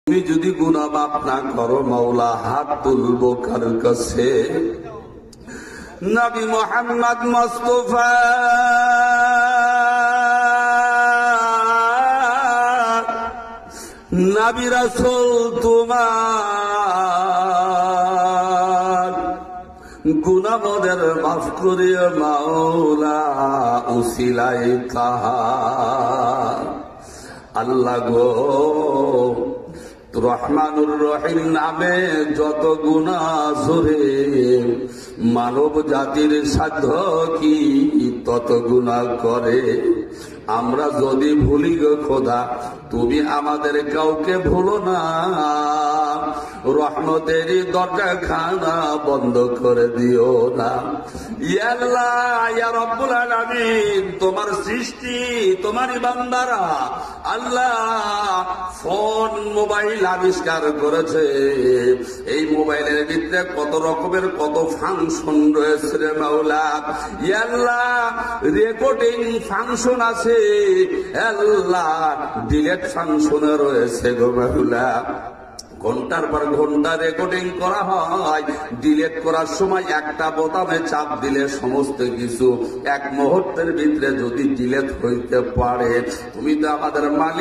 তুমি যদি গুনাহ মাফ না করো মাওলা হাত তুলবো কার কাছে? নবী মুহাম্মদ মুস্তাফা নবী রাসূল তোমার গুনাহ মোদের মাফ করিও মাওলা উসিলায় তাহার। আল্লাহ গো, রহমানুর রহিম নামে যত গুনাহ জোরে মানব জাতির সাধ্য কি তত গুনাহ করে। আমরা যদি ভুলি গো খোদা, তুমি আমাদের কাউকে ভুলো না, রহমতের দরজা খানা বন্ধ করে দিও না। ইয়া আল্লাহ, ইয়া রব্বুল আলামিন, তোমার সৃষ্টি, তোমারই বান্দারা আল্লাহ ফোন মোবাইল আবিষ্কার করেছে। এই মোবাইলের ভিতরে কত রকমের কত ফাংশন রয়েছে রে মাওলা। ইয়া আল্লাহ, রেকর্ডিং ফাংশন আছে, আল্লাহ ডিলেট ফাংশনে রয়েছে গো মাওলা। ঘন্টার পর ঘন্টা রেকর্ডিং করা হয়, ডিলেট করার সময় একটা বোতামে চাপ দিলে সমস্ত কিছু এক মুহূর্তের ভিতরে যদি ডিলেট হইতে পারে, তুমি তো আমাদের মালিক।